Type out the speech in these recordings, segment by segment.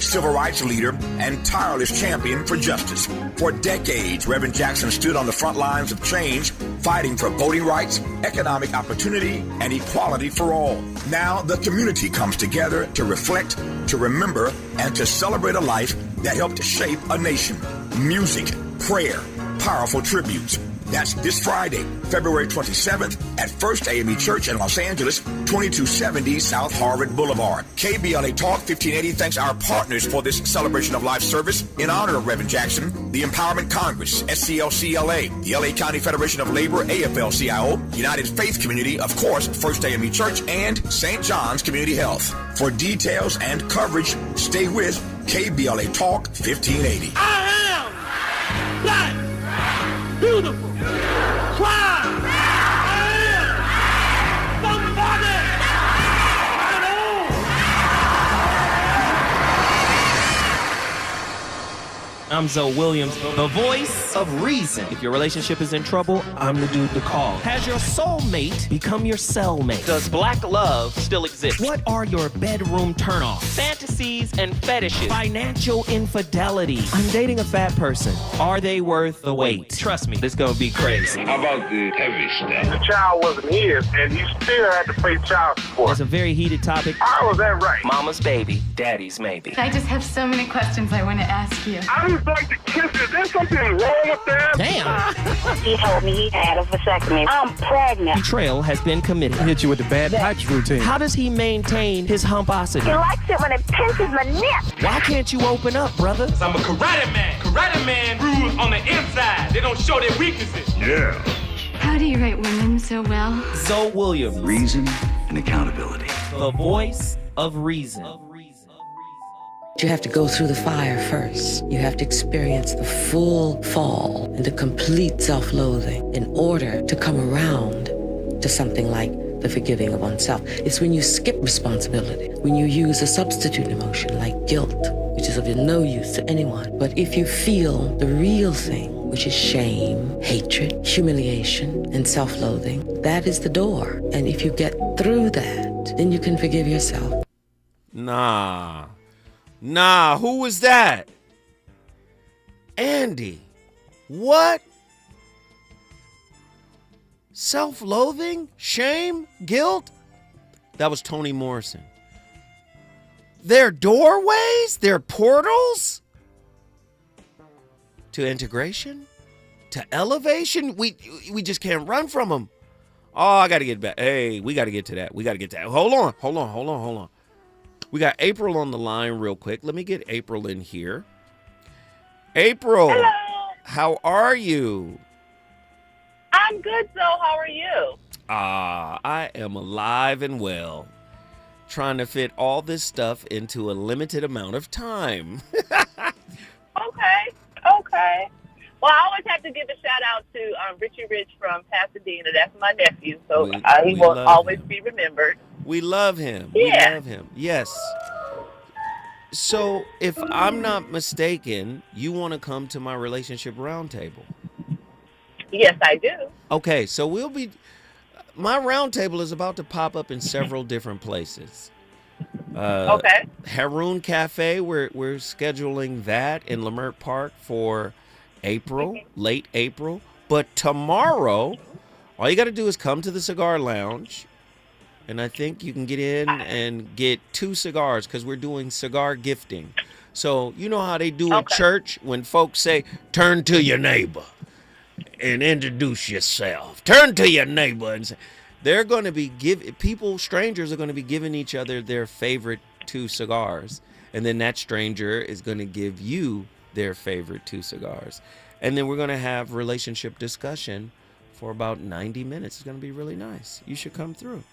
civil rights leader and tireless champion for justice. For decades, Reverend Jackson stood on the front lines of change, fighting for voting rights, economic opportunity, and equality for all. Now, the community comes together to reflect, to remember, and to celebrate a life that helped shape a nation. Music, prayer, powerful tributes. That's this Friday, February 27th at First AME Church in Los Angeles, 2270 South Harvard Boulevard. KBLA Talk 1580 thanks our partners for this celebration of life service in honor of Reverend Jackson, the Empowerment Congress, SCLCLA, the LA County Federation of Labor, AFL-CIO, United Faith Community, of course, First AME Church, and St. John's Community Health. For details and coverage, stay with KBLA Talk 1580. I am black, beautiful. I'm Zoe Williams, the voice of reason. If your relationship is in trouble, I'm the dude to call. Has your soulmate become your cellmate? Does black love still exist? What are your bedroom turnoffs? Fantasies and fetishes. Financial infidelity. I'm dating a fat person. Are they worth the wait? Trust me, this gonna be crazy. How about the heavy stuff? The child wasn't his, and he still had to pay child support. It's a very heated topic. How was that right? Mama's baby, daddy's maybe. I just have so many questions I want to ask you. I just like to kiss it. Is there something wrong with that? Damn. He told me he had a vasectomy. I'm pregnant. Betrayal has been committed. Hit you with the bad pipes routine. How does he maintain his humposity? He likes it when it pinches my nip. Why can't you open up, brother? I'm a karate man. Karate man rules on the inside. They don't show their weaknesses. Yeah. How do you write women so well? Zoe Williams, Reason and accountability. the voice of reason. You have to go through the fire first. You have to experience the full fall and the complete self-loathing in order to come around to something like the forgiving of oneself. It's when you skip responsibility, when you use a substitute emotion like guilt, which is of no use to anyone. But if you feel the real thing, which is shame, hatred, humiliation, and self-loathing, that is the door. And if you get through that, then you can forgive yourself. Nah, who was that? Andy. What? Self-loathing? Shame? Guilt? That was Toni Morrison. They're doorways? They're portals? To integration? To elevation? We just can't run from them. Oh, I got to get back. Hey, we got to get to that. Hold on. We got April on the line real quick. Let me get April in here. April. Hello. How are you? I'm good, Zoe. How are you? I am alive and well. Trying to fit all this stuff into a limited amount of time. Okay. Well, I always have to give a shout out to Richie Rich from Pasadena. That's my nephew, so he will always be remembered. We love him. Yeah. We love him. Yes. So, if I'm not mistaken, you want to come to my relationship roundtable? Yes, I do. Okay, so my roundtable is about to pop up in several different places. Okay. Haroon Cafe, we're scheduling that in Leimert Park for April, late April. But tomorrow, all you got to do is come to the Cigar Lounge. And I think you can get in and get 2 cigars because we're doing cigar gifting. So you know how they do in church when folks say, turn to your neighbor and introduce yourself. Turn to your neighbor and say, they're going to be strangers are going to be giving each other their favorite 2 cigars. And then that stranger is going to give you their favorite 2 cigars. And then we're going to have relationship discussion for about 90 minutes. It's going to be really nice. You should come through.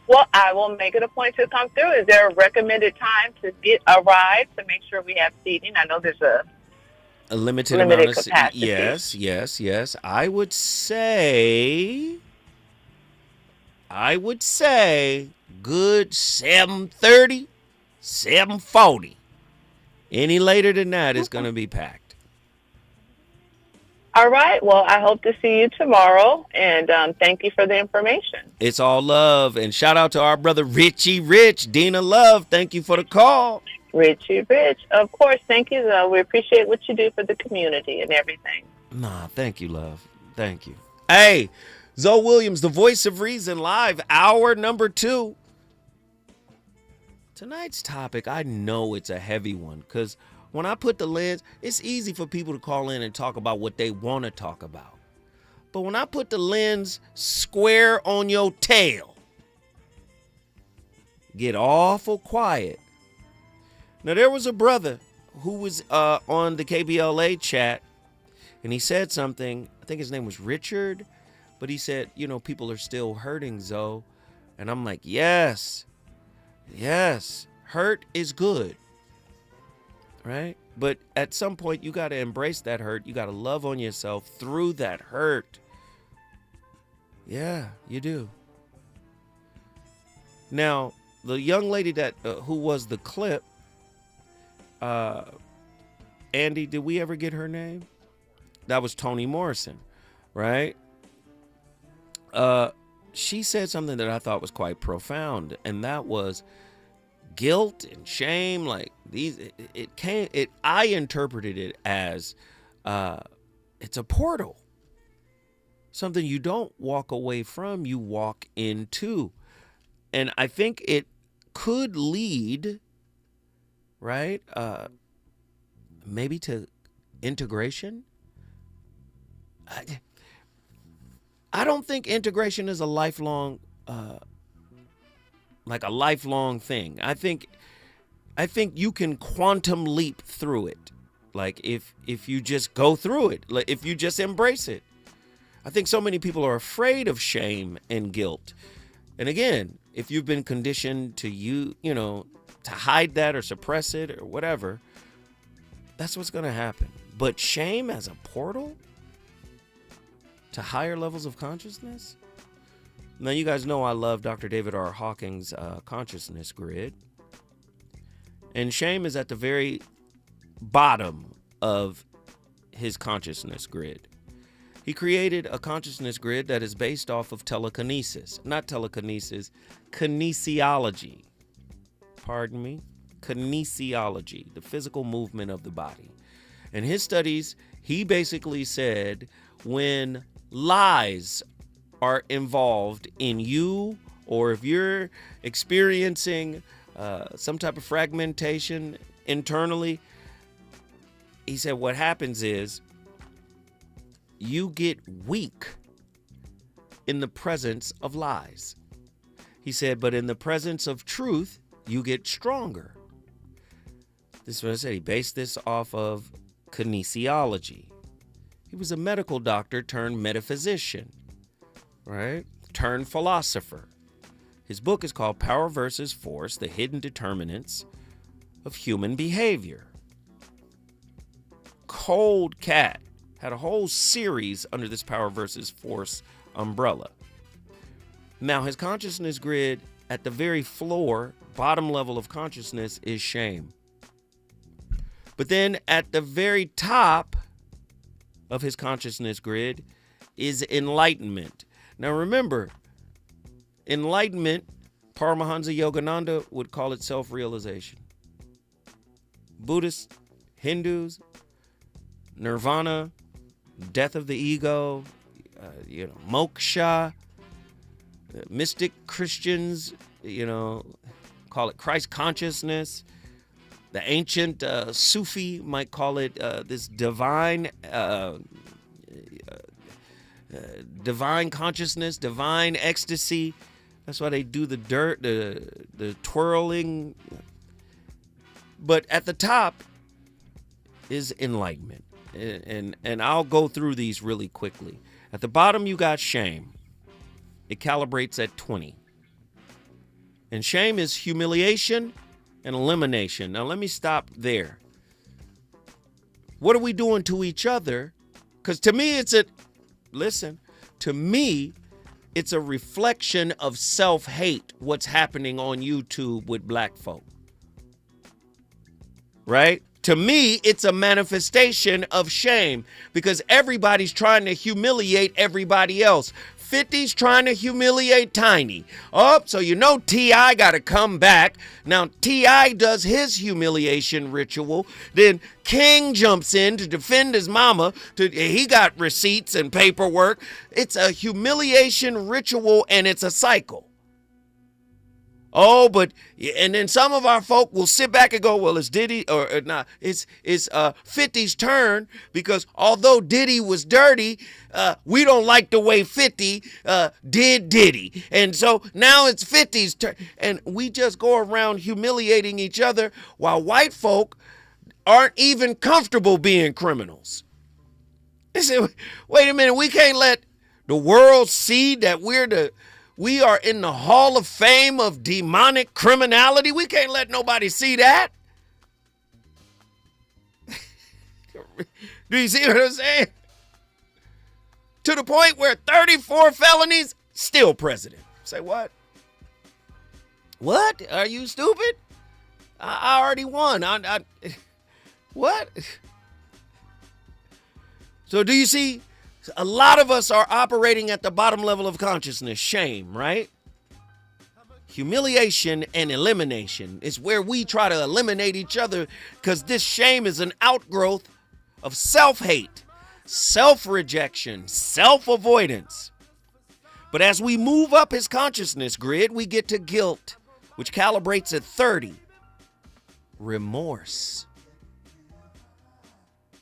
Well, I will make it a point to come through. Is there a recommended time to arrive to make sure we have seating? I know there's a limited amount of capacity. Yes. I would say good 7:30, 7:40. Any later than that, it's going to be packed. All right. Well, I hope to see you tomorrow, and thank you for the information. It's all love, and shout out to our brother Richie Rich, Dina Love. Thank you for the call. Richie Rich. Of course. Thank you, though. We appreciate what you do for the community and everything. Nah, thank you, love. Thank you. Hey, Zoe Williams, the voice of reason, live, hour number 2. Tonight's topic, I know it's a heavy one, because when I put the lens, it's easy for people to call in and talk about what they want to talk about. But when I put the lens square on your tail, get awful quiet. Now, there was a brother who was on the KBLA chat, and he said something. I think his name was Richard, but he said, you know, people are still hurting, Zoe. And I'm like, yes, hurt is good, right? But at some point, you got to embrace that hurt. You got to love on yourself through that hurt. Yeah, you do. Now, the young lady that who was the clip, Andy, did we ever get her name? That was Toni Morrison, right? She said something that I thought was quite profound, and that was guilt and shame. Like these, I interpreted it as it's a portal, something you don't walk away from, you walk into, and I think it could lead, right? Maybe to integration. I don't think integration is a lifelong, like a lifelong thing. I think you can quantum leap through it. Like if you just go through it, like if you just embrace it. I think so many people are afraid of shame and guilt. And again, if you've been conditioned to you know, to hide that or suppress it or whatever, that's what's going to happen. But shame as a portal to higher levels of consciousness? Now, you guys know I love Dr. David R. Hawkins' consciousness grid. And shame is at the very bottom of his consciousness grid. He created a consciousness grid that is based off of telekinesis. Not telekinesis, kinesiology. Pardon me? Kinesiology, the physical movement of the body. In his studies, he basically said when lies are involved in you, or if you're experiencing some type of fragmentation internally, he said what happens is you get weak in the presence of lies. He said, but in the presence of truth, you get stronger. This is what I said. He based this off of kinesiology. He was a medical doctor turned metaphysician, right? Turned philosopher. His book is called Power versus Force, The Hidden Determinants of Human Behavior. Cold cat. Had a whole series under this Power versus Force umbrella. Now, his consciousness grid at the very floor, bottom level of consciousness is shame. But then at the very top of his consciousness grid is enlightenment. Now remember, enlightenment, Paramahansa Yogananda would call it self-realization. Buddhists, Hindus, nirvana, death of the ego, moksha. Mystic Christians, call it Christ consciousness. The ancient Sufi might call it this divine consciousness, divine ecstasy. That's why they do the twirling. But at the top is enlightenment. And I'll go through these really quickly. At the bottom, you got shame. It calibrates at 20. And shame is humiliation and elimination. Now, let me stop there. What are we doing to each other? Because to me, it's a reflection of self-hate, what's happening on YouTube with black folk. Right? To me, it's a manifestation of shame because everybody's trying to humiliate everybody else. 50's trying to humiliate Tiny. Oh, so you know T.I. got to come back. Now T.I. does his humiliation ritual. Then King jumps in to defend his mama. He got receipts and paperwork. It's a humiliation ritual and it's a cycle. Oh, but, and then some of our folk will sit back and go, well, it's Diddy, or not, it's 50's turn, because although Diddy was dirty, we don't like the way 50 did Diddy. And so now it's 50's turn. And we just go around humiliating each other while white folk aren't even comfortable being criminals. They say, wait a minute, we can't let the world see that we are in the Hall of Fame of demonic criminality. We can't let nobody see that. Do you see what I'm saying? To the point where 34 felonies, still president. Say what? What? Are you stupid? I already won. What? So do you see? A lot of us are operating at the bottom level of consciousness, shame, right? Humiliation and elimination is where we try to eliminate each other, because this shame is an outgrowth of self-hate, self-rejection, self-avoidance. But as we move up his consciousness grid, we get to guilt, which calibrates at 30. Remorse.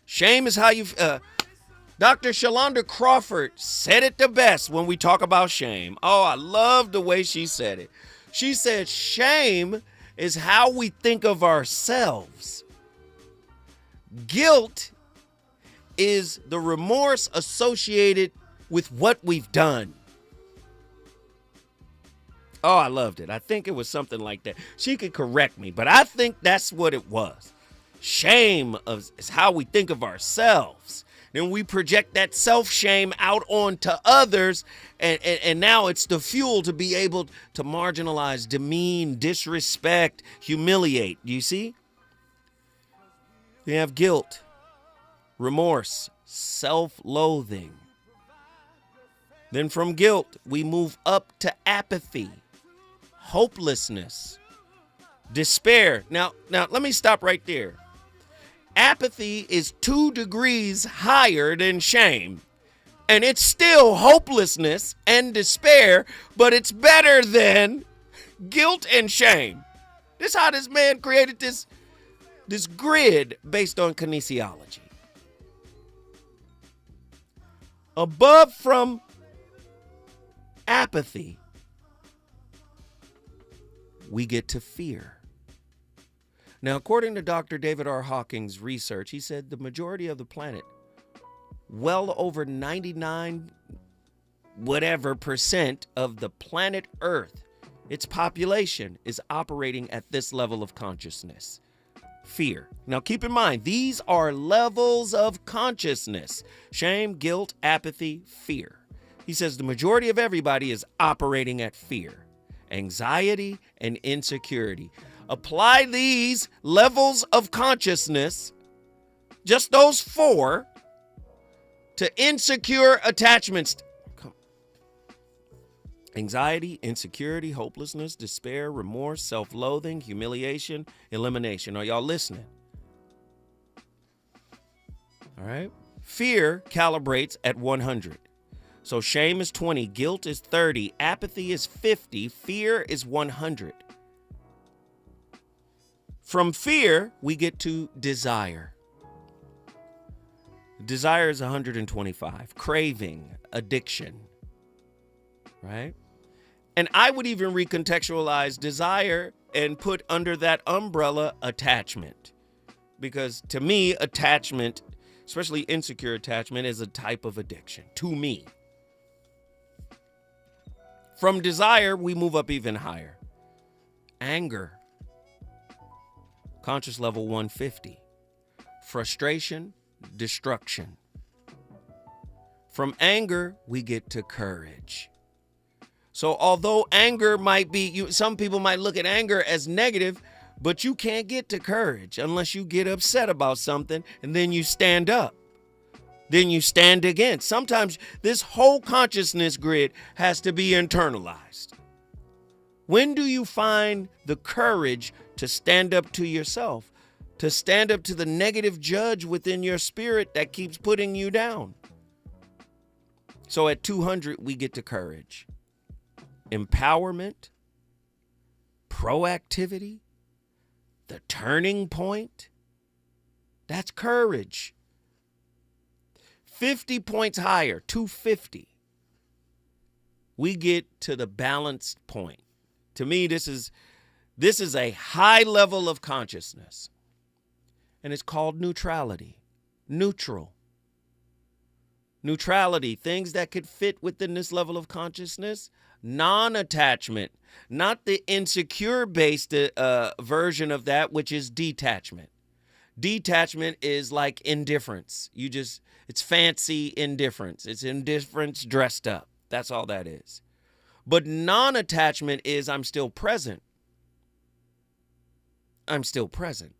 Shame is how you... Dr. Shalonda Crawford said it the best when we talk about shame. Oh, I love the way she said it. She said, shame is how we think of ourselves. Guilt is the remorse associated with what we've done. Oh, I loved it. I think it was something like that. She could correct me, but I think that's what it was. Shame is how we think of ourselves. Then we project that self-shame out onto others, and now it's the fuel to be able to marginalize, demean, disrespect, humiliate. Do you see? We have guilt, remorse, self-loathing. Then from guilt, we move up to apathy, hopelessness, despair. Now, let me stop right there. Apathy is 2 degrees higher than shame. And it's still hopelessness and despair, but it's better than guilt and shame. This is how this man created this grid based on kinesiology. Above from apathy, we get to fear. Now, according to Dr. David R. Hawking's research, he said the majority of the planet, well over 99% of the planet Earth, its population is operating at this level of consciousness. Fear. Now, keep in mind, these are levels of consciousness. Shame, guilt, apathy, fear. He says the majority of everybody is operating at fear, anxiety, and insecurity. Apply these levels of consciousness, just those 4, to insecure attachments. Anxiety, insecurity, hopelessness, despair, remorse, self-loathing, humiliation, elimination. Are y'all listening? All right. Fear calibrates at 100. So shame is 20, guilt is 30, apathy is 50, fear is 100. From fear, we get to desire. Desire is 125. Craving, addiction, right? And I would even recontextualize desire and put under that umbrella attachment. Because to me, attachment, especially insecure attachment, is a type of addiction. To me. From desire, we move up even higher. Anger. Conscious level 150. Frustration, destruction. From anger, we get to courage. So although anger might be, some people might look at anger as negative, but you can't get to courage unless you get upset about something and then you stand up. then you stand against. Sometimes this whole consciousness grid has to be internalized. When do you find the courage to stand up to yourself, to stand up to the negative judge within your spirit that keeps putting you down? So at 200, we get to courage, empowerment, proactivity, the turning point. That's courage. 50 points higher, 250. We get to the balanced point. To me, this is a high level of consciousness. And it's called neutrality. Neutral. Neutrality, things that could fit within this level of consciousness. Non-attachment, not the insecure-based version of that, which is detachment. Detachment is like indifference. It's fancy indifference. It's indifference dressed up. That's all that is. But non-attachment is I'm still present. I'm still present.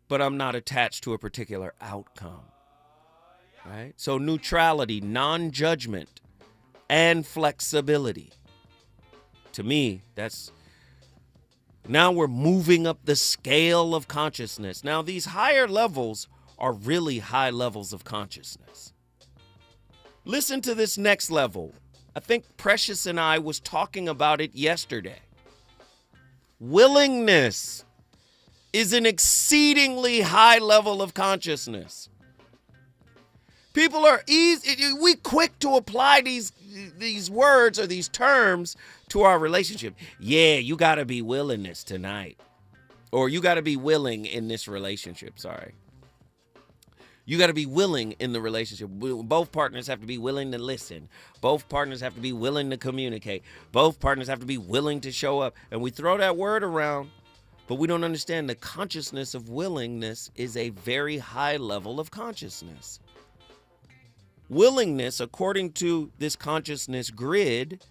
But I'm not attached to a particular outcome. Right? So neutrality, non-judgment, and flexibility. To me, now we're moving up the scale of consciousness. Now, these higher levels are really high levels of consciousness. Listen to this next level. I think Precious and I was talking about it yesterday. Willingness is an exceedingly high level of consciousness. People are we quick to apply these words or these terms to our relationship. Yeah, you got to be willingness tonight. Or you got to be willing in this relationship, sorry. You got to be willing in the relationship. Both partners have to be willing to listen. Both partners have to be willing to communicate. Both partners have to be willing to show up. And we throw that word around, but we don't understand the consciousness of willingness is a very high level of consciousness. Willingness, according to this consciousness grid,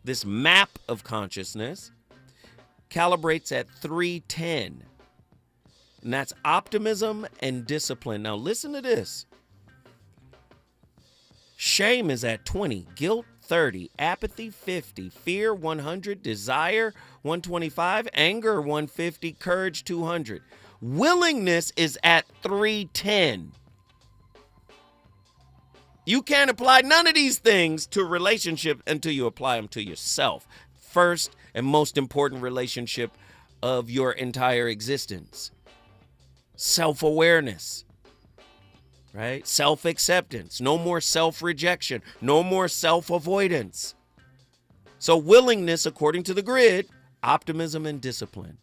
this map of consciousness, calibrates at 310. And that's optimism and discipline. Now listen to this. Shame is at 20, guilt 30, apathy 50, fear 100, desire 125, anger 150, courage 200. Willingness is at 310. You can't apply none of these things to a relationship until you apply them to yourself. First and most important relationship of your entire existence. Self-awareness, right? Self-acceptance. No more self-rejection. No more self-avoidance. So willingness, according to the grid, optimism and discipline.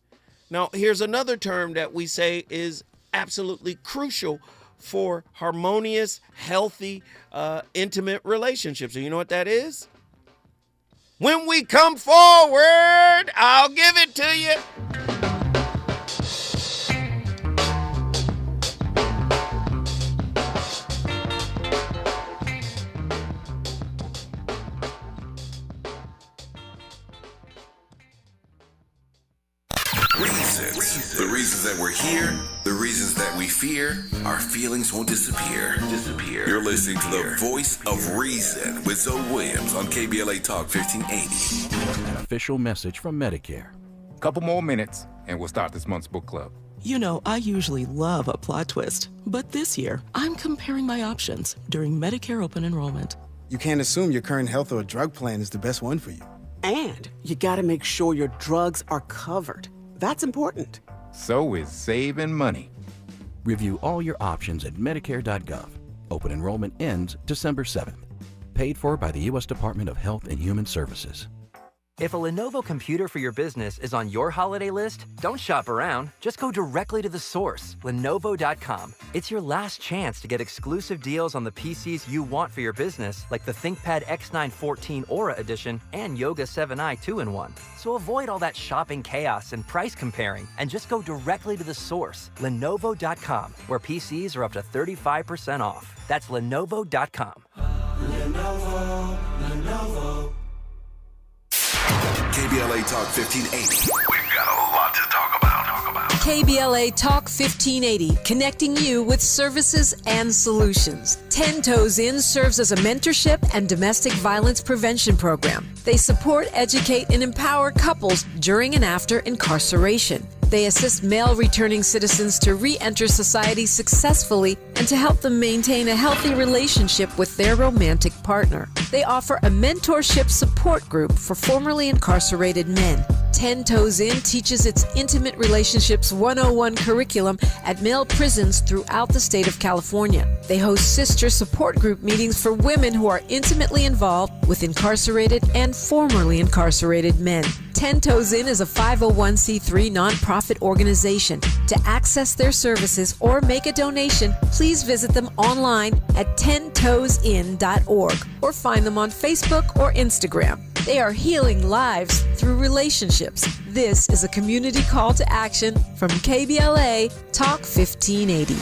Now, here's another term that we say is absolutely crucial for harmonious, healthy, intimate relationships. And you know what that is? When we come forward, I'll give it to you. The reasons that we're here, the reasons that we fear, our feelings won't disappear. You're listening to the Voice of Reason with Zoe Williams on KBLA Talk 1580. An official message from Medicare. Couple more minutes and we'll start this month's book club. You know, I usually love a plot twist, but this year I'm comparing my options during Medicare open enrollment. You can't assume your current health or drug plan is the best one for you. And you gotta make sure your drugs are covered. That's important. So is saving money. Review all your options at Medicare.gov. Open enrollment ends December 7th. Paid for by the U.S. Department of Health and Human Services. If a Lenovo computer for your business is on your holiday list, don't shop around. Just go directly to the source, Lenovo.com. It's your last chance to get exclusive deals on the PCs you want for your business, like the ThinkPad X9 14 Aura Edition and Yoga 7i 2-in-1. So avoid all that shopping chaos and price comparing, and just go directly to the source, Lenovo.com, where PCs are up to 35% off. That's Lenovo.com. Lenovo. KBLA Talk 1580. We've got a lot to talk about. KBLA Talk 1580, connecting you with services and solutions. 10 Toes In serves as a mentorship and domestic violence prevention program. They support, educate, and empower couples during and after incarceration. They assist male returning citizens to re-enter society successfully and to help them maintain a healthy relationship with their romantic partner. They offer a mentorship support group for formerly incarcerated men. 10 Toes In teaches its Intimate Relationships 101 curriculum at male prisons throughout the state of California. They host sister support group meetings for women who are intimately involved with incarcerated and formerly incarcerated men. 10 Toes In is a 501c3 nonprofit organization. To access their services or make a donation, please visit them online at 10toesin.org or find them on Facebook or Instagram. They are healing lives through relationships. This is a community call to action from KBLA Talk 1580.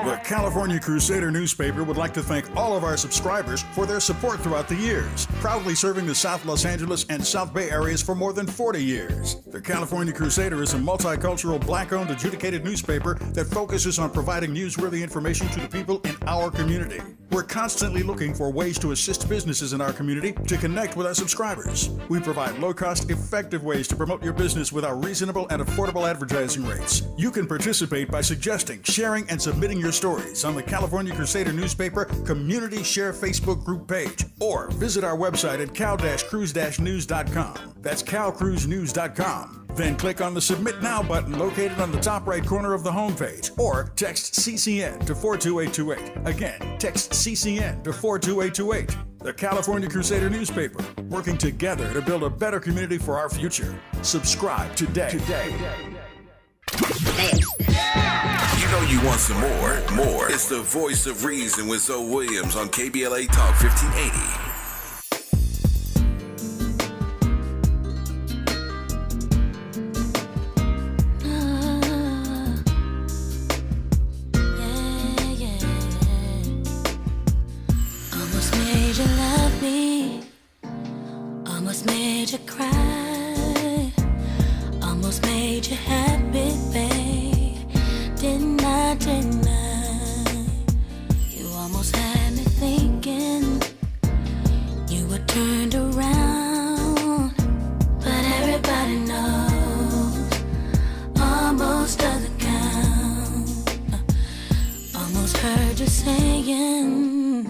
The California Crusader newspaper would like to thank all of our subscribers for their support throughout the years, proudly serving the South Los Angeles and South Bay areas for more than 40 years. The California Crusader is a multicultural, black-owned, adjudicated newspaper that focuses on providing newsworthy information to the people in our community. We're constantly looking for ways to assist businesses in our community to connect with our subscribers. We provide low-cost, effective ways to promote your business with our reasonable and affordable advertising rates. You can participate by suggesting, sharing, and submitting your stories on the California Crusader newspaper Community Share Facebook group page, or visit our website at cal-cruise-news.com. That's calcruisenews.com. Then click on the Submit Now button located on the top right corner of the homepage, or text CCN to 42828. Again, text CCN to 42828. The California Crusader newspaper, working together to build a better community for our future. Subscribe today. You know you want some more. It's the Voice of Reason with Zoe Williams on KBLA Talk 1580. Almost made you cry, almost made you happy, babe. Didn't I? You almost had me thinking you were turned around, but everybody knows almost doesn't count. Almost heard you saying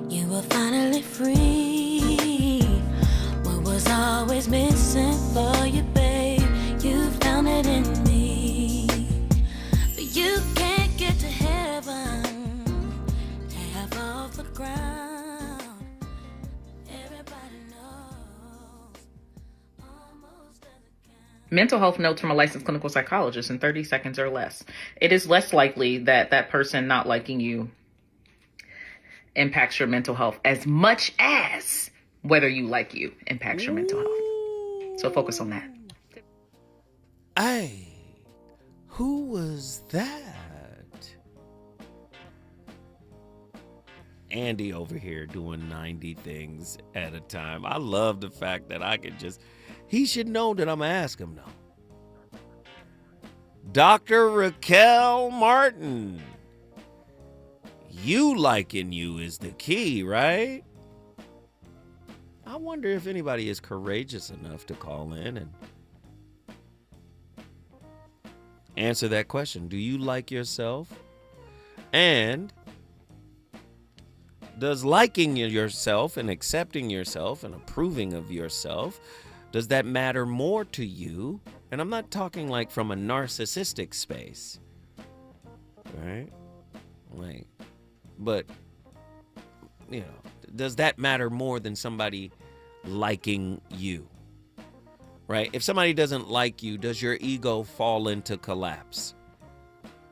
you were finally free. Always missing for you, babe. You found it in me, but you can't get to heaven half off the ground. Everybody knows almost doesn't count. Mental health notes from a licensed clinical psychologist in 30 seconds or less. It is less likely that that person not liking you impacts your mental health as much as whether you like you impacts your mental health. So focus on that. Hey, who was that? Andy over here doing 90 things at a time. I love the fact that I can just, he should know that I'm going to ask him now. Dr. Raquel Martin, you liking you is the key, right? I wonder if anybody is courageous enough to call in and answer that question. Do you like yourself? And does liking yourself and accepting yourself and approving of yourself, does that matter more to you? And I'm not talking like from a narcissistic space, right? Like, but, you know, does that matter more than somebody liking you, right? If somebody doesn't like you, does your ego fall into collapse,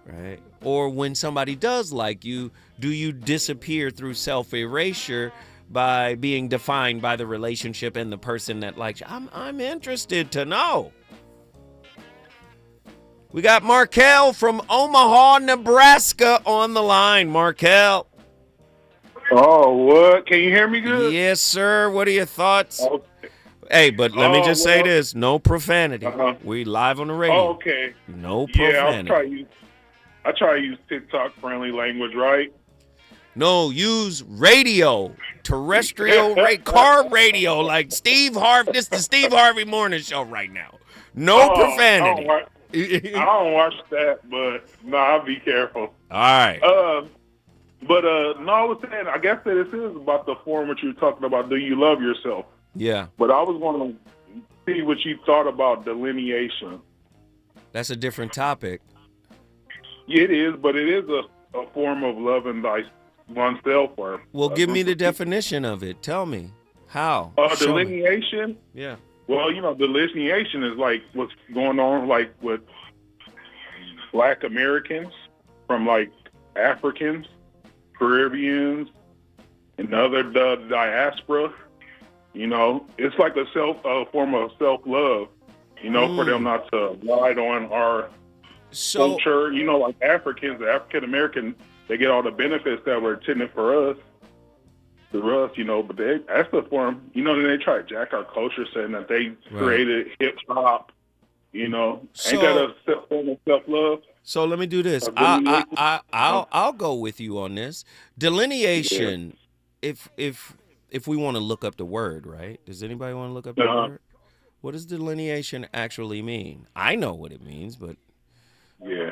right? Or when somebody does like you, do you disappear through self-erasure by being defined by the relationship and the person that likes you? I'm interested to know. We got Markel from Omaha, Nebraska on the line. Markel. Oh, what? Can you hear me good? Yes, sir. What are your thoughts? Okay. Hey, but let me just say this: no profanity. We live on the radio. Oh, okay. No profanity. Yeah, I try to use TikTok friendly language, right? No, use radio, terrestrial, car radio, like Steve Harvey. This is the Steve Harvey Morning Show right now. No profanity. I don't watch that, but no, I'll be careful. All right. But no, I was saying, I guess that this is about the form what you were talking about. Do you love yourself? Yeah. But I was going to see what you thought about delineation. That's a different topic. It is, but it is a form of loving oneself. Well, give me the definition of it. Tell me. How? Delineation? Yeah. Well, delineation is like what's going on like with Black Americans from like Africans, Caribbeans, and other diaspora. It's like a form of self-love, for them not to ride on our culture. Like Africans, the African American, they get all the benefits that were intended for us, but that's the form, then they try to jack our culture saying that they created hip-hop, ain't that a form of self-love? So let me do this. I'll go with you on this. Delineation, if we want to look up the word, right? Does anybody want to look up the word? What does delineation actually mean? I know what it means, but... Yeah,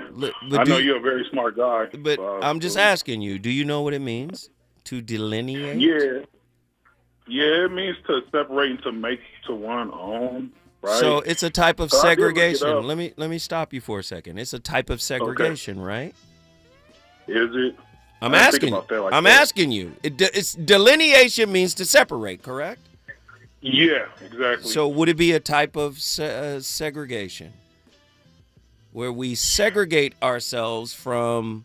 I know you're a very smart guy. But I'm just asking you, do you know what it means to delineate? Yeah, it means to separate and to make to one own. Right. So it's a type of segregation. Let me stop you for a second. It's a type of segregation, right? Is it? I'm asking you. It's delineation means to separate, correct? Yeah, exactly. So would it be a type of segregation where we segregate ourselves from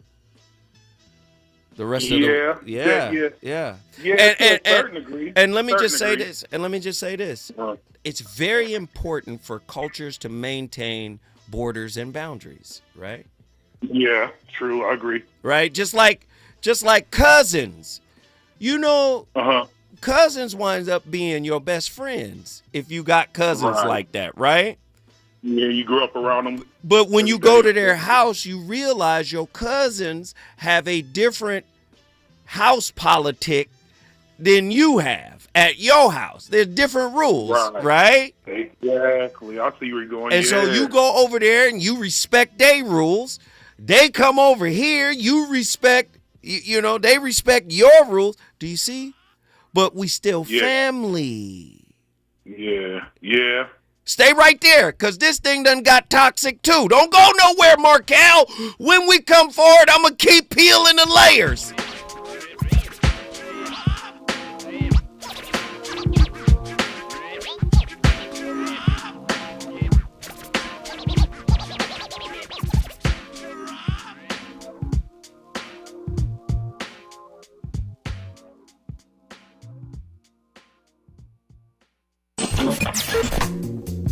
the rest of the yeah. To a certain degree. And let me just say this. It's very important for cultures to maintain borders and boundaries, right? Yeah, true. I agree. Right? Just like cousins. Cousins winds up being your best friends if you got cousins like that, right? Yeah, you grew up around them. But when you go to their house, you realize your cousins have a different house politic than you have at your house. There's different rules, right? Exactly. I see where you're going. And so you go over there and you respect their rules. They come over here, you respect, they respect your rules. Do you see? But we still family. Yeah. Stay right there, because this thing done got toxic too. Don't go nowhere, Markel. When we come forward, I'm going to keep peeling the layers.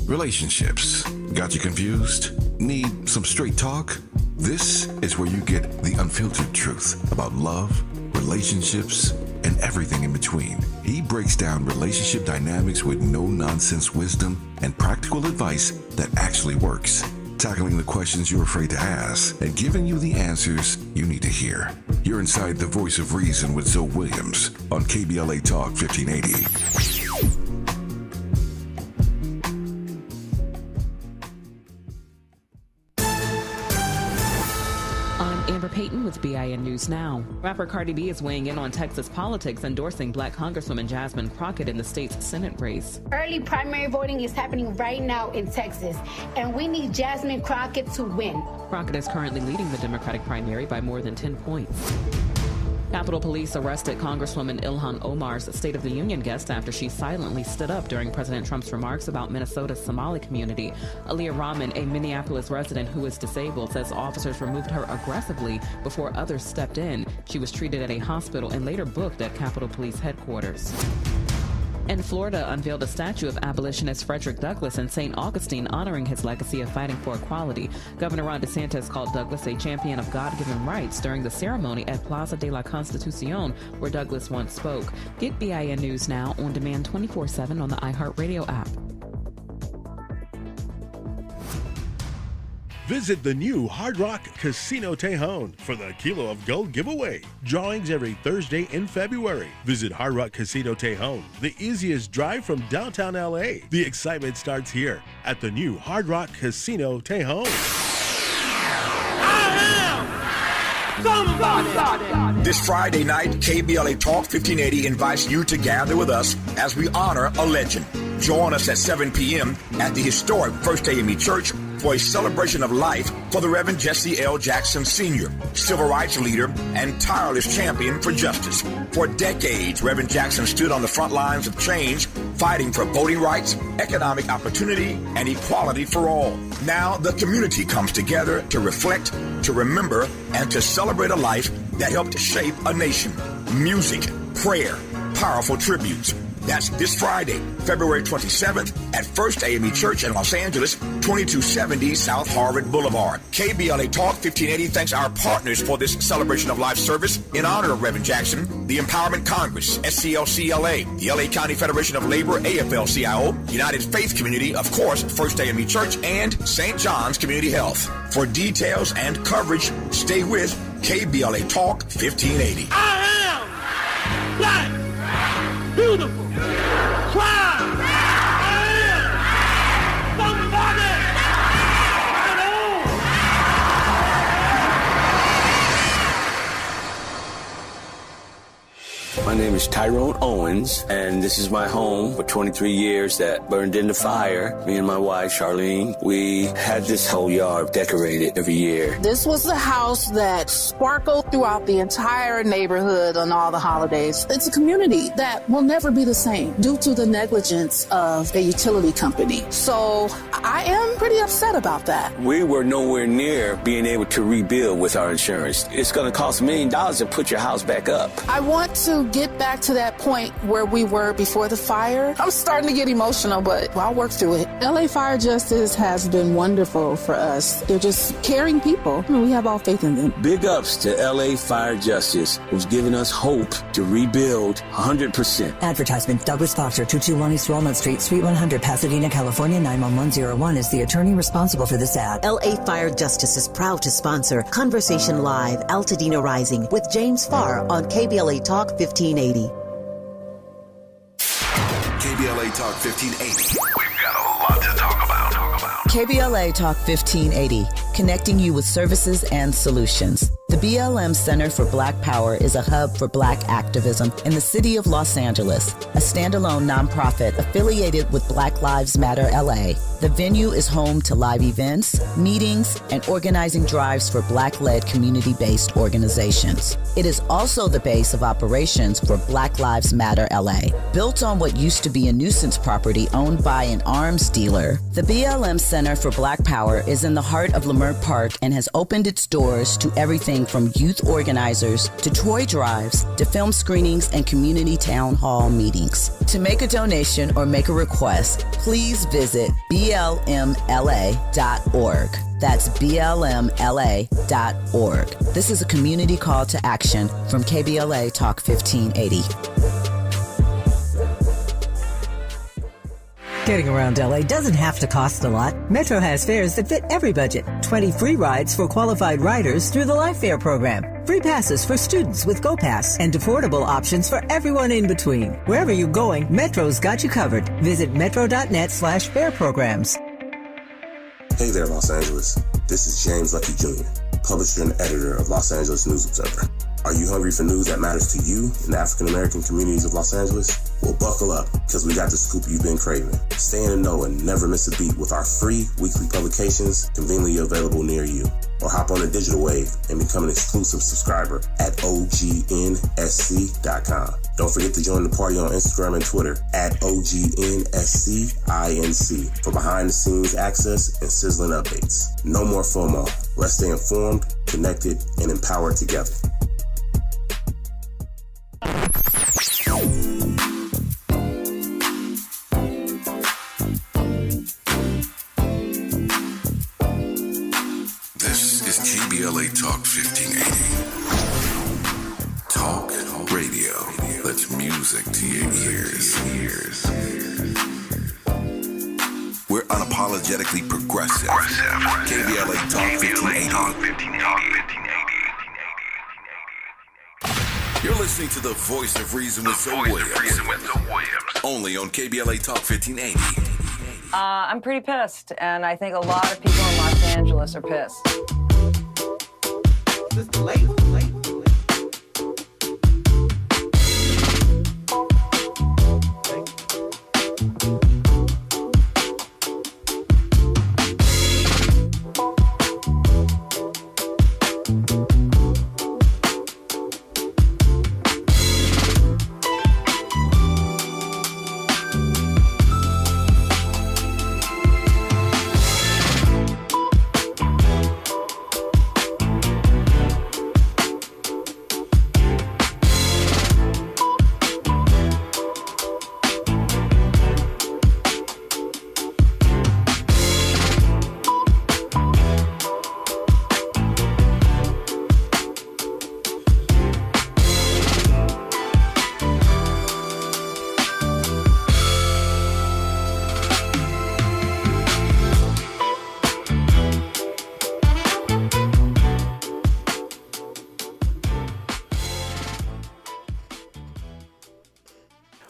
Relationships. Got you confused? Need some straight talk? This is where you get the unfiltered truth about love, relationships, and everything in between. He breaks down relationship dynamics with no-nonsense wisdom and practical advice that actually works. Tackling the questions you're afraid to ask and giving you the answers you need to hear. You're inside the Voice of Reason with Zoe Williams on KBLA Talk 1580. Peyton with BIN News Now. Rapper Cardi B is weighing in on Texas politics, endorsing Black Congresswoman Jasmine Crockett in the state's Senate race. Early primary voting is happening right now in Texas, and we need Jasmine Crockett to win. Crockett is currently leading the Democratic primary by more than 10 points. Capitol Police arrested Congresswoman Ilhan Omar's State of the Union guest after she silently stood up during President Trump's remarks about Minnesota's Somali community. Aaliyah Rahman, a Minneapolis resident who is disabled, says officers removed her aggressively before others stepped in. She was treated at a hospital and later booked at Capitol Police headquarters. And Florida unveiled a statue of abolitionist Frederick Douglass in St. Augustine, honoring his legacy of fighting for equality. Governor Ron DeSantis called Douglass a champion of God-given rights during the ceremony at Plaza de la Constitucion, where Douglass once spoke. Get BIN News now on demand 24/7 on the iHeartRadio app. Visit the new Hard Rock Casino Tejon for the Kilo of Gold giveaway. Drawings every Thursday in February. Visit Hard Rock Casino Tejon, the easiest drive from downtown LA. The excitement starts here at the new Hard Rock Casino Tejon. This Friday night, KBLA Talk 1580 invites you to gather with us as we honor a legend. Join us at 7 p.m. at the historic First AME Church for a celebration of life for the Reverend Jesse L. Jackson Sr., civil rights leader and tireless champion for justice. For decades, Reverend Jackson stood on the front lines of change, fighting for voting rights, economic opportunity, and equality for all. Now, the community comes together to reflect, to remember, and to celebrate a life that helped shape a nation. Music, prayer, powerful tributes. That's this Friday, February 27th at First AME Church in Los Angeles, 2270 South Harvard Boulevard. KBLA Talk 1580 thanks our partners for this celebration of life service in honor of Reverend Jackson, the Empowerment Congress, SCLCLA, the LA County Federation of Labor, AFL-CIO, United Faith Community, of course, First AME Church, and St. John's Community Health. For details and coverage, stay with KBLA Talk 1580. I am black, beautiful. My name is Tyrone Owens, and this is my home for 23 years that burned in the fire. Me and my wife, Charlene, we had this whole yard decorated every year. This was the house that sparkled throughout the entire neighborhood on all the holidays. It's a community that will never be the same due to the negligence of the utility company. So I am pretty upset about that. We were nowhere near being able to rebuild with our insurance. It's going to cost $1 million to put your house back up. I want to get back to that point where we were before the fire. I'm starting to get emotional, but I'll work through it. LA Fire Justice has been wonderful for us. They're just caring people. I mean, we have all faith in them. Big ups to LA Fire Justice, who's given us hope to rebuild 100%. Advertisement. Douglas Foster, 221 East Walnut Street, Suite 100, Pasadena, California, 91101 is the attorney responsible for this ad. LA Fire Justice is proud to sponsor Conversation Live, Altadena Rising with James Farr on KBLA Talk 1580. KBLA Talk 1580. We've got a lot to talk about. KBLA Talk 1580, connecting you with services and solutions. The BLM Center for Black Power is a hub for Black activism in the city of Los Angeles, a standalone nonprofit affiliated with Black Lives Matter LA. The venue is home to live events, meetings, and organizing drives for Black-led community-based organizations. It is also the base of operations for Black Lives Matter LA. Built on what used to be a nuisance property owned by an arms dealer, the BLM Center for Black Power is in the heart of Leimert Park and has opened its doors to everything from youth organizers to toy drives to film screenings and community town hall meetings. To make a donation or make a request, please visit blmla.org. That's blmla.org. This is a community call to action from KBLA Talk 1580. Getting around LA doesn't have to cost a lot. Metro has fares that fit every budget. 20 free rides for qualified riders through the Life Fare program. Free passes for students with GoPass and affordable options for everyone in between. Wherever you're going, Metro's got you covered. Visit metro.net/fare programs. Hey there, Los Angeles. This is James Lucky Jr., publisher and editor of Los Angeles News Observer. Are you hungry for news that matters to you in the African-American communities of Los Angeles? Well, buckle up, because we got the scoop you've been craving. Stay in the know and never miss a beat with our free weekly publications conveniently available near you. Or hop on the digital wave and become an exclusive subscriber at OGNSC.com. Don't forget to join the party on Instagram and Twitter at OGNSCINC for behind-the-scenes access and sizzling updates. No more FOMO. Let's stay informed, connected, and empowered together. KBLA Talk 1580. Talk radio. That's music to your ears. We're unapologetically progressive. KBLA Talk 1580. You're listening to the voice of reason with Zoe Williams. Only on KBLA Talk 1580. I'm pretty pissed, and I think a lot of people in Los Angeles are pissed. Is this the label?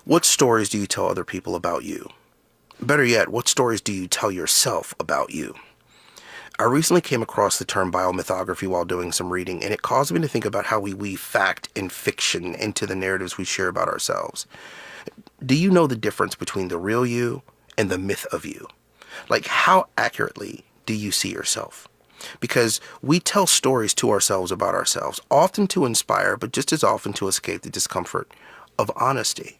What stories do you tell other people about you? Better yet, what stories do you tell yourself about you? I recently came across the term biomythography while doing some reading, and it caused me to think about how we weave fact and fiction into the narratives we share about ourselves. Do you know the difference between the real you and the myth of you? Like, how accurately do you see yourself? Because we tell stories to ourselves about ourselves, often to inspire, but just as often to escape the discomfort of honesty.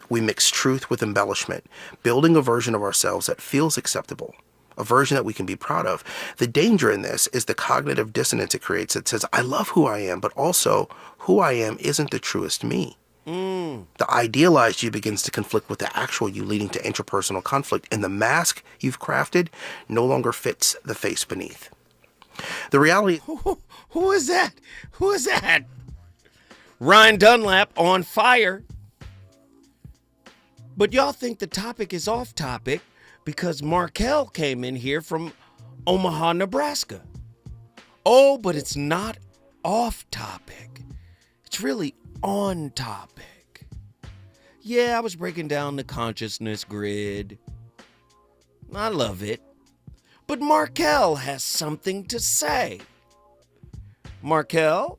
We mix truth with embellishment, building a version of ourselves that feels acceptable, a version that we can be proud of. The danger in this is the cognitive dissonance it creates that says, I love who I am, but also who I am isn't the truest me. The idealized you begins to conflict with the actual you, leading to interpersonal conflict, and the mask you've crafted no longer fits the face beneath. The reality... Who is that? Who is that? Ryan Dunlap on fire. But y'all think the topic is off topic because Markel came in here from Omaha, Nebraska. Oh, but it's not off topic. It's really on topic. Yeah, I was breaking down the consciousness grid. I love it. But Markel has something to say. Markel?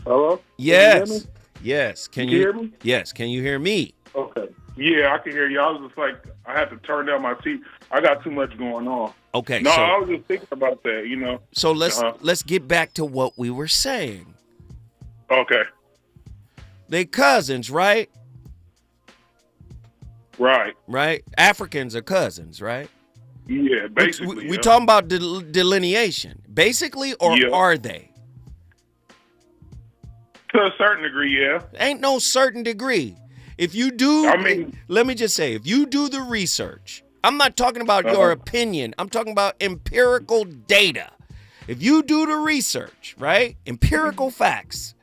Hello? Yes. Yes. Can you hear me? Yes. Can you hear me? Okay. Yeah, I can hear you. I was just like, I had to turn down my seat. I got too much going on. Okay. No, I was just thinking about that, you know. So let's get back to what we were saying. Okay. They cousins, right? Right. Right? Africans are cousins, right? Yeah, basically. We talking about delineation. Basically, or are they? To a certain degree, yeah. Ain't no certain degree. If you do, let me just say, if you do the research, I'm not talking about your opinion. I'm talking about empirical data. If you do the research, right? Empirical facts.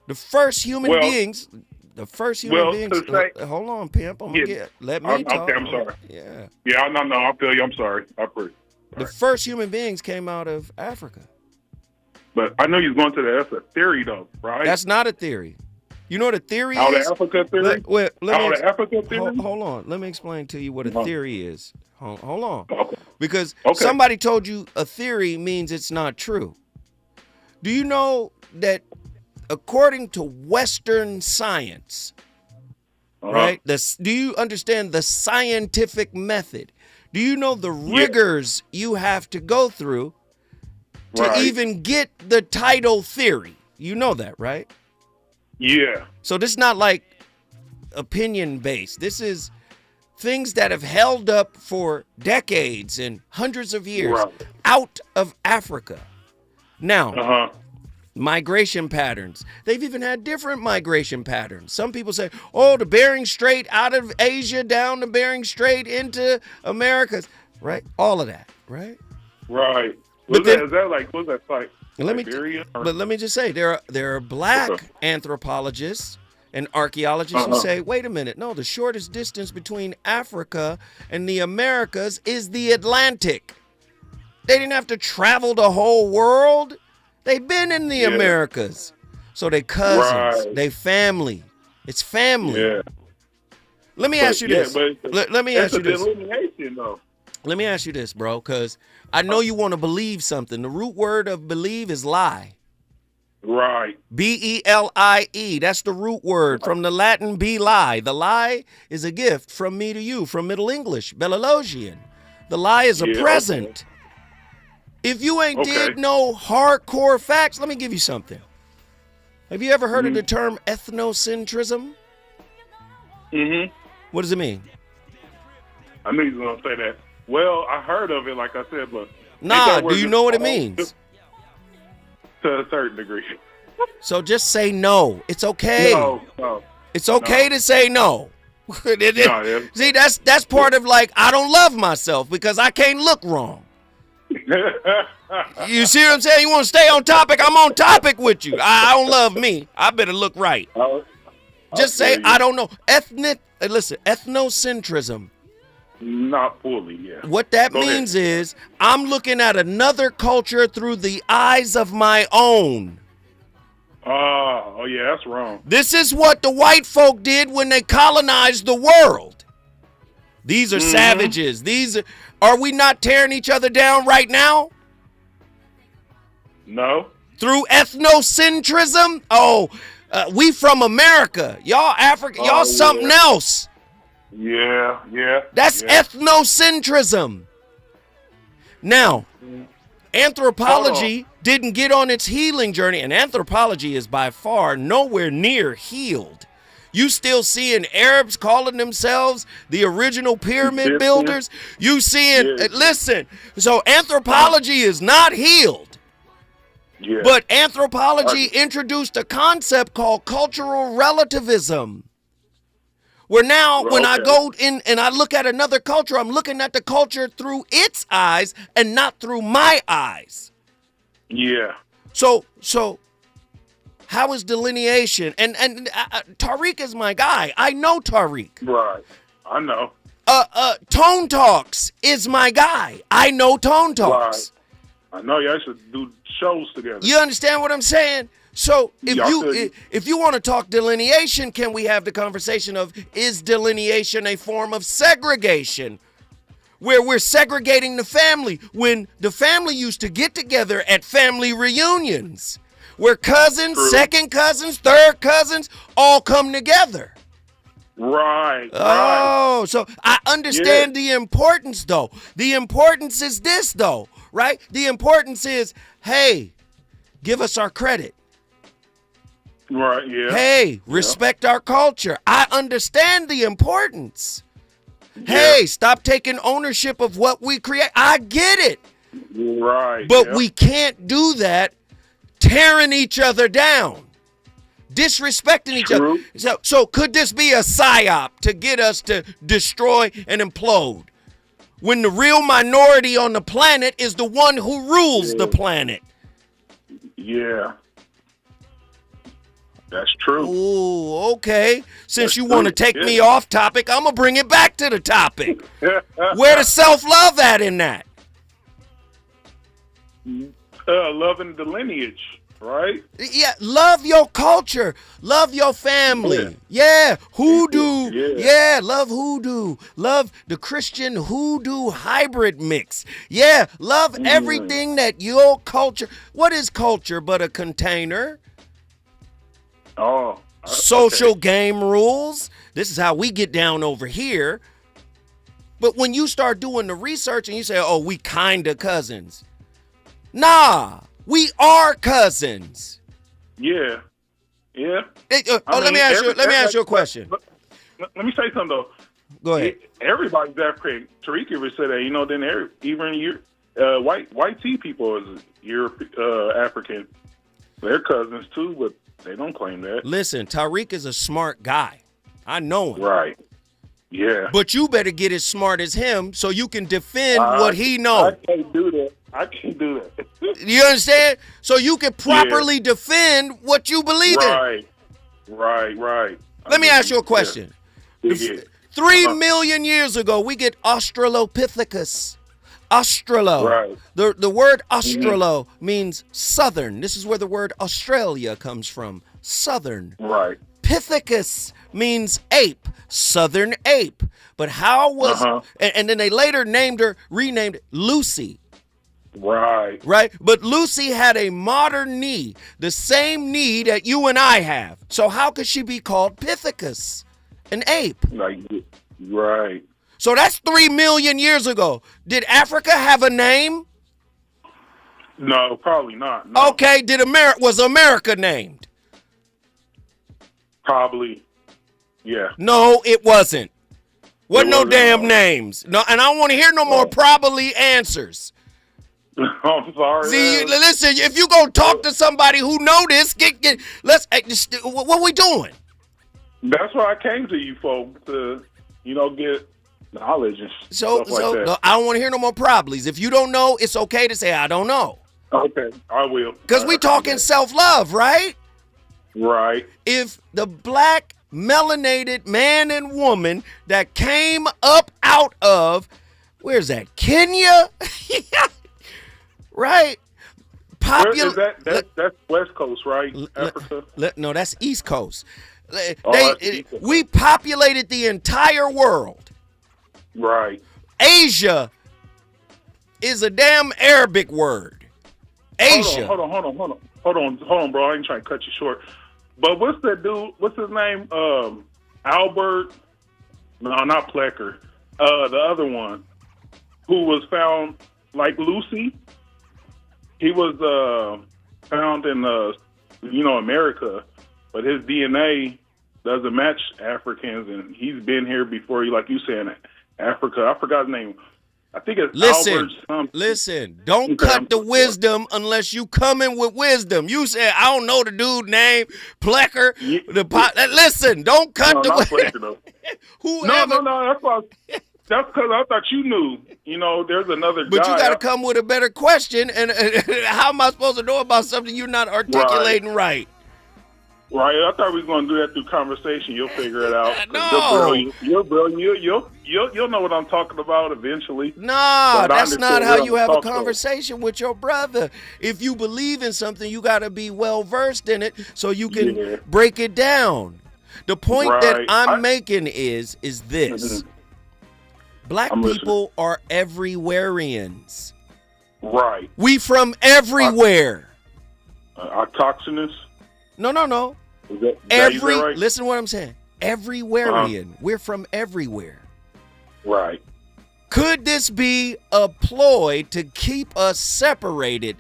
The first human beings. Hold on, pimp. Let me talk. Okay, I'm sorry. Yeah. Yeah, no, I feel you. I'm sorry. I appreciate it. The first human beings came out of Africa. But I know you're going to that's a theory, though, right? That's not a theory. You know what a theory Out is? Out of Africa theory? Out of Africa theory? Hold on. Let me explain to you what a theory is. Hold on. Okay. Because somebody told you a theory means it's not true. Do you know that according to Western science, right? Do you understand the scientific method? Do you know the rigors you have to go through to even get the title theory? You know that, right? Yeah. So this is not like opinion based. This is things that have held up for decades and hundreds of years out of Africa. Now, migration patterns. They've even had different migration patterns. Some people say, oh, the Bering Strait out of Asia down the Bering Strait into Americas, right? All of that, right? Right. But then, is that like, what's that like? let me just say, there are black anthropologists and archaeologists who say, wait a minute, no, the shortest distance between Africa and the Americas is the Atlantic. They didn't have to travel the whole world. They've been in the Americas. So they cousins, they family. It's family. Yeah. Let me ask you this. Let me ask you this. Though. Let me ask you this, bro, because I know you want to believe something. The root word of believe is lie. Right. B-E-L-I-E. That's the root word from the Latin be lie. The lie is a gift from me to you, from Middle English, Belarusian. The lie is a present. Okay. If you ain't did no hardcore facts, let me give you something. Have you ever heard of the term ethnocentrism? Mm-hmm. What does it mean? I knew you were going to say that. Well, I heard of it, like I said, but... Nah, do you know what it means? To a certain degree. So just say no. It's okay. No. It's okay to say no. See, that's part of like, I don't love myself because I can't look wrong. You see what I'm saying? You want to stay on topic? I'm on topic with you. I don't love me. I better look right. Just say, I don't know. Ethnocentrism. Not fully, yeah. What that means is I'm looking at another culture through the eyes of my own. Oh, yeah, that's wrong. This is what the white folk did when they colonized the world. These are savages. Are we not tearing each other down right now? No. Through ethnocentrism? We from America. Y'all Africa. Y'all something else. Yeah. That's ethnocentrism. Now, anthropology didn't get on its healing journey, and anthropology is by far nowhere near healed. You still seeing Arabs calling themselves the original pyramid builders. You seeing, listen, so anthropology is not healed. Yeah. But anthropology introduced a concept called cultural relativism. Where now, when I go in and I look at another culture, I'm looking at the culture through its eyes and not through my eyes. Yeah. So how is delineation? And Tariq is my guy. I know Tariq. Right. I know. Tone Talks is my guy. I know Tone Talks. Right. I know y'all should do shows together. You understand what I'm saying? So if you want to talk delineation, can we have the conversation of, is delineation a form of segregation? Where we're segregating the family when the family used to get together at family reunions. Where cousins, second cousins, third cousins all come together. Right. Oh, so I understand the importance, though. The importance is this, though, right? The importance is, hey, give us our credit. Right, yeah. Hey, respect our culture. I understand the importance. Yeah. Hey, stop taking ownership of what we create. I get it. Right. But we can't do that tearing each other down, disrespecting each other. So could this be a psyop to get us to destroy and implode when the real minority on the planet is the one who rules the planet? Yeah. That's true. Ooh, okay. Since you want to take me off topic, I'm going to bring it back to the topic. Where the self-love at in that? Loving the lineage, right? Yeah, love your culture. Love your family. Yeah, hoodoo. Yeah, love hoodoo. Love the Christian hoodoo hybrid mix. Yeah, love everything that your culture. What is culture but a container? Social game rules. This is how we get down over here. But when you start doing the research and you say, oh, we kind of cousins. Nah, we are cousins. Yeah. Yeah. Let me ask you a question. Let me say something, though. Go ahead. Everybody's African. Tariq ever said that, then even white tea people is African. They're cousins, too, but they don't claim that. Listen, Tariq is a smart guy. I know him. Right. Yeah. But you better get as smart as him so you can defend what he knows. I can't do that. I can't do that. You understand? So you can properly defend what you believe in. Right. Let me ask you a question. Yeah. 3 million years ago, we get Australopithecus. Australo. Right. The word Australo means southern. This is where the word Australia comes from. Southern. Right. Pithecus means ape. Southern ape. But how was and then they later renamed Lucy. Right. But Lucy had a modern knee, the same knee that you and I have. So how could she be called Pithecus, an ape? Right. So that's 3 million years ago. Did Africa have a name? No, probably not. No. Okay, was America named? Probably. Yeah. No, it wasn't. Wasn't no damn names. No, and I don't want to hear no more probably answers. I'm sorry. See, listen, if you gonna talk to somebody who know this, what we doing? That's why I came to you folks to, get knowledge and stuff like that. No, I don't want to hear no more probablys. If you don't know, it's okay to say I don't know. Okay, I will. Because we talking self-love, right? Right. If the black melanated man and woman that came up out of, where's that, Kenya? Right? Where is that? That's West Coast, right? Africa? No, that's East Coast. We populated the entire world. Right. Asia is a damn Arabic word. Asia. Hold on, bro. I ain't trying to cut you short. But what's that dude? What's his name? Albert? No, not Plecker. The other one who was found like Lucy. He was found in America, but his DNA doesn't match Africans, and he's been here before. Like you saying, Africa. I forgot his name. I think it's Albert something. Listen, don't cut the wisdom unless you come in with wisdom. You said, I don't know the dude name, Plecker. Listen, don't cut the wisdom. No, that's because I thought you knew. There's another guy. But you got to come with a better question, and how am I supposed to know about something you're not articulating right? Right. I thought we was going to do that through conversation. You'll figure it out. No. You're brilliant. You'll know what I'm talking about eventually. Nah, that's not how you have a conversation with your brother. If you believe in something, you got to be well versed in it so you can break it down. The point that I'm making is this. Black people are everywhereans. Right. We from everywhere. Autochthonous? No. Is that right? Listen to what I'm saying. Everywherean. We're from everywhere. Right. Could this be a ploy to keep us separated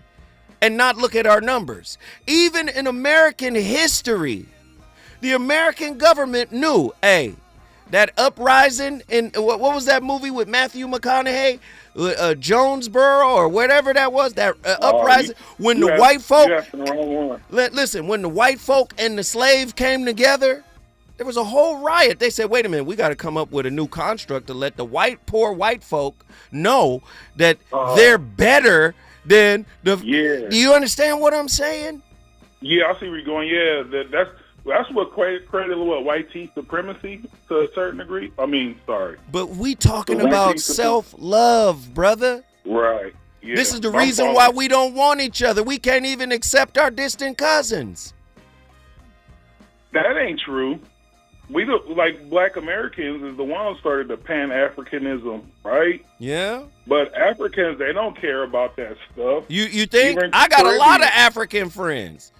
and not look at our numbers? Even in American history, the American government knew, that uprising in, what was that movie with Matthew McConaughey? Jonesboro or whatever that was, that uprising, when the white folk, listen, when the white folk and the slave came together, there was a whole riot. They said, wait a minute, we got to come up with a new construct to let the poor white folk know that they're better than the, do you understand what I'm saying? Yeah, I see where you're going. Yeah, that's what created white supremacy to a certain degree. I mean, sorry. But we talking about self-love, brother. Right. Yeah. This is the reason why we don't want each other. We can't even accept our distant cousins. That ain't true. We like Black Americans is the ones who started the Pan-Africanism, right? Yeah. But Africans, they don't care about that stuff. You think? I got a lot of African friends.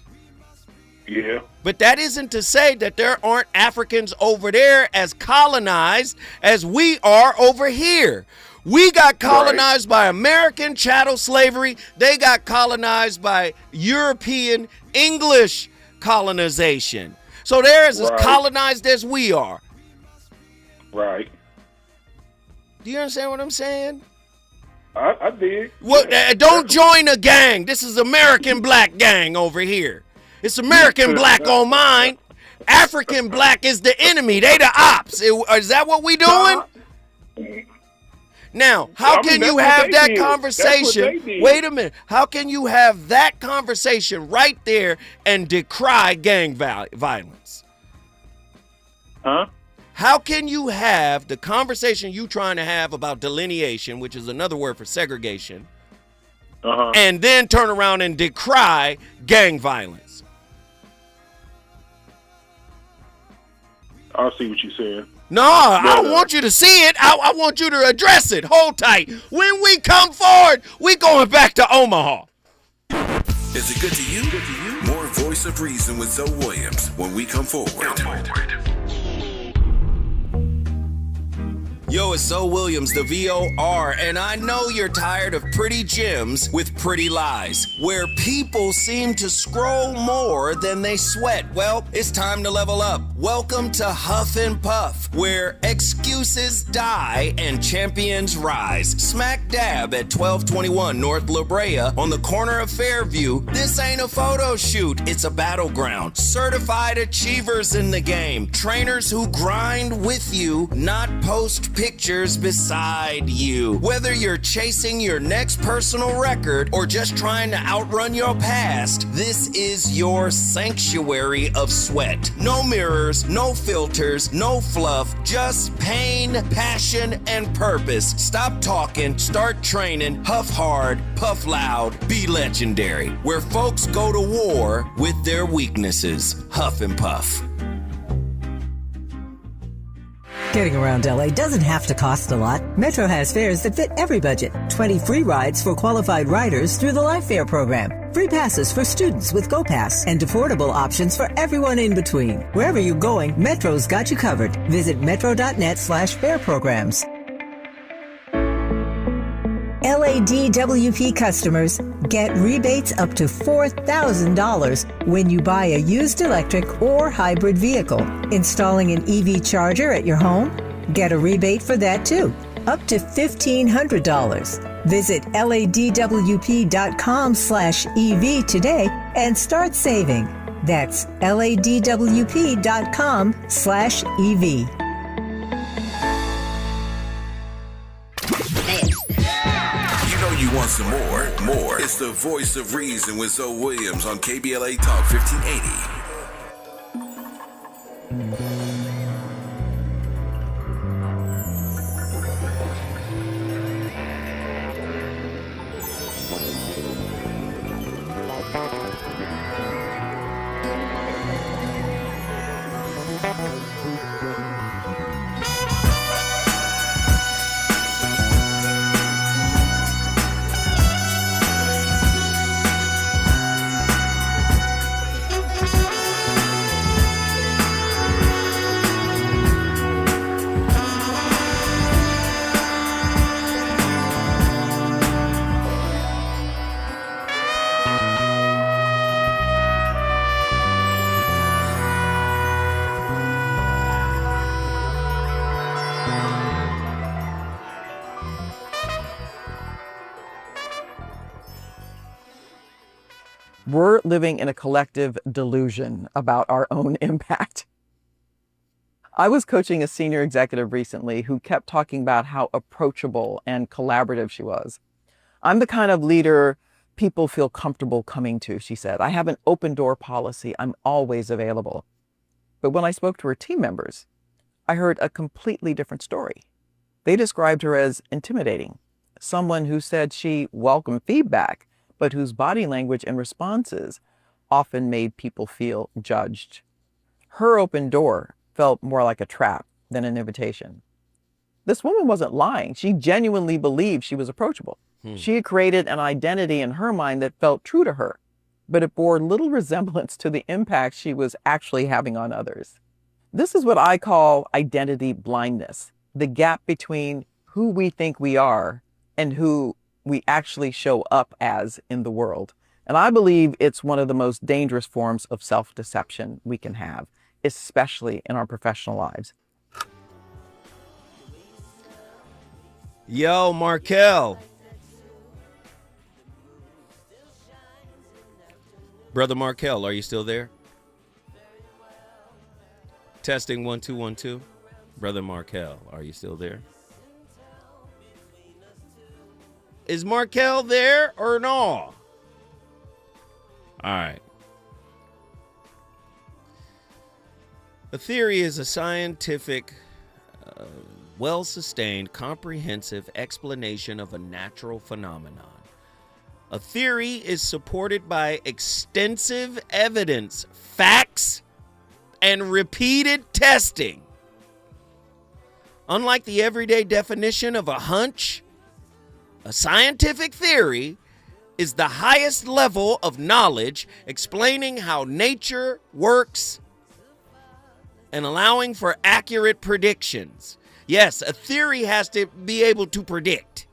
Yeah. But that isn't to say that there aren't Africans over there as colonized as we are over here. We got colonized by American chattel slavery. They got colonized by European English colonization. So they're as colonized as we are. Right. Do you understand what I'm saying? I did. Well, don't join a gang. This is American black gang over here. It's American black on mine. African black is the enemy. They the ops. Is that what we doing? Now, how I mean, can you that's what have they that did. That's what conversation? they did. Wait a minute. How can you have that conversation right there and decry gang violence? Huh? How can you have the conversation you trying to have about delineation, which is another word for segregation, and then turn around and decry gang violence? I see what you're saying. No, I don't want you to see it. I want you to address it. Hold tight. When we come forward, we going back to Omaha. Is it good to you? More Voice of Reason with Zoe Williams when we come forward. Yo, it's Zoe Williams, the VOR, and I know you're tired of pretty gems with pretty lies, where people seem to scroll more than they sweat. Well, it's time to level up. Welcome to Huff and Puff, where excuses die and champions rise. Smack dab at 1221 North La Brea on the corner of Fairview. This ain't a photo shoot, it's a battleground. Certified achievers in the game. Trainers who grind with you, not post pictures beside you. Whether you're chasing your next personal record or just trying to outrun your past, this is your sanctuary of sweat. No mirrors, no filters, no fluff, just pain, passion, and purpose. Stop talking, start training, huff hard, puff loud, be legendary. Where folks go to war with their weaknesses. Huff and Puff. Getting around LA doesn't have to cost a lot. Metro has fares that fit every budget. 20 free rides for qualified riders through the Life Fare program. Free passes for students with GoPass and affordable options for everyone in between. Wherever you're going, Metro's got you covered. Visit metro.net/fare programs. LADWP customers get rebates up to $4,000 when you buy a used electric or hybrid vehicle. Installing an EV charger at your home? Get a rebate for that too, up to $1,500. Visit ladwp.com/EV today and start saving. That's ladwp.com/EV. You want some more? It's the Voice of Reason with Zoe Williams on KBLA Talk 1580. We're living in a collective delusion about our own impact. I was coaching a senior executive recently who kept talking about how approachable and collaborative she was. I'm the kind of leader people feel comfortable coming to, she said. I have an open door policy. I'm always available. But when I spoke to her team members, I heard a completely different story. They described her as intimidating, someone who said she welcomed feedback, but whose body language and responses often made people feel judged. Her open door felt more like a trap than an invitation. This woman wasn't lying. She genuinely believed she was approachable. She had created an identity in her mind that felt true to her, but it bore little resemblance to the impact she was actually having on others. This is what I call identity blindness, the gap between who we think we are and who we actually show up as in the world. And I believe it's one of the most dangerous forms of self-deception we can have, especially in our professional lives. Yo, Markel. Brother Markel, are you still there? Testing 1 2 1 2. Brother Markel, are you still there? Is Markel there or no? All right. A theory is a scientific, well-sustained, comprehensive explanation of a natural phenomenon. A theory is supported by extensive evidence, facts, and repeated testing. Unlike the everyday definition of a hunch, a scientific theory is the highest level of knowledge explaining how nature works and allowing for accurate predictions. Yes, a theory has to be able to predict.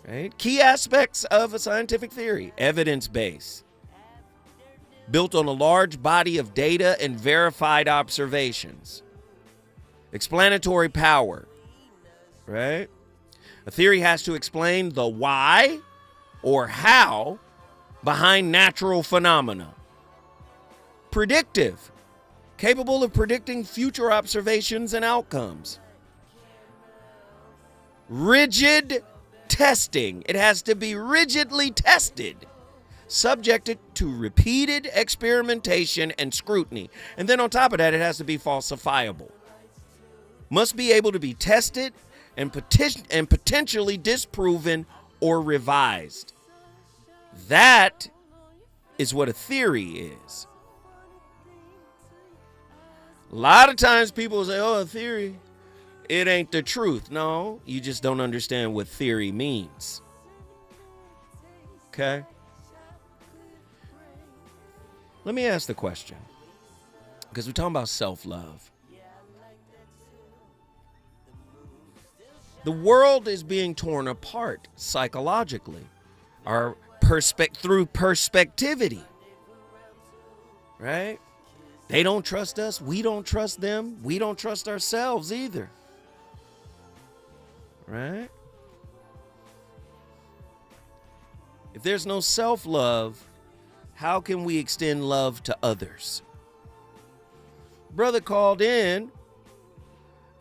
Right? Key aspects of a scientific theory: evidence-based, built on a large body of data and verified observations. Explanatory power, right? A theory has to explain the why or how behind natural phenomena. Predictive, capable of predicting future observations and outcomes. Rigid testing. It has to be rigidly tested, subjected to repeated experimentation and scrutiny. And then on top of that, it has to be falsifiable. Must be able to be tested and potentially disproven or revised. That is what a theory is. A lot of times people say, oh, a theory, it ain't the truth. No, you just don't understand what theory means. Okay? Let me ask the question, because we're talking about self-love. The world is being torn apart psychologically, through perspectivity, right? They don't trust us. We don't trust them. We don't trust ourselves either, right? If there's no self-love, how can we extend love to others? Brother called in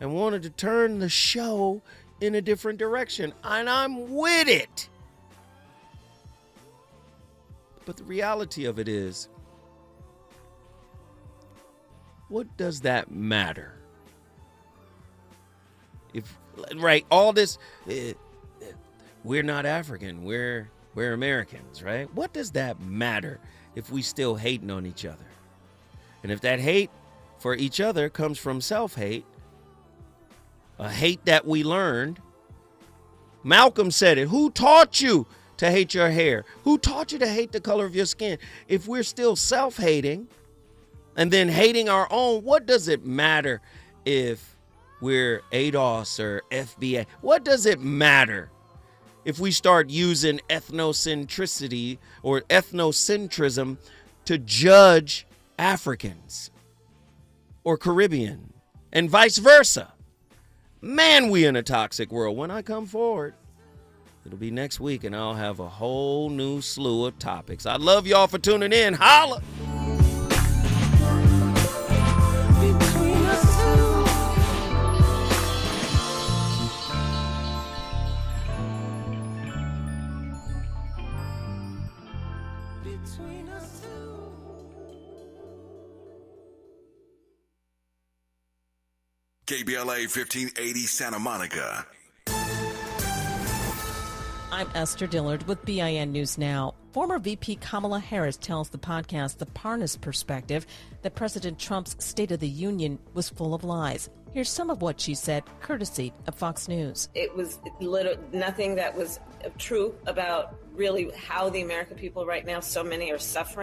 and wanted to turn the show in a different direction, and I'm with it. But the reality of it is, what does that matter? All this, we're not African, we're Americans, right? What does that matter if we still hating on each other? And if that hate for each other comes from self-hate, a hate that we learned. Malcolm said it. Who taught you to hate your hair? Who taught you to hate the color of your skin? If we're still self-hating and then hating our own, what does it matter if we're ADOS or FBA? What does it matter if we start using ethnocentricity or ethnocentrism to judge Africans or Caribbean and vice versa? Man, we in a toxic world. When I come forward, it'll be next week, and I'll have a whole new slew of topics. I love y'all for tuning in. Holla! KBLA 1580 Santa Monica. I'm Esther Dillard with BIN News Now. Former VP Kamala Harris tells the podcast The Parnas Perspective that President Trump's State of the Union was full of lies. Here's some of what she said, courtesy of Fox News. It was nothing that was true about really how the American people right now, so many are suffering.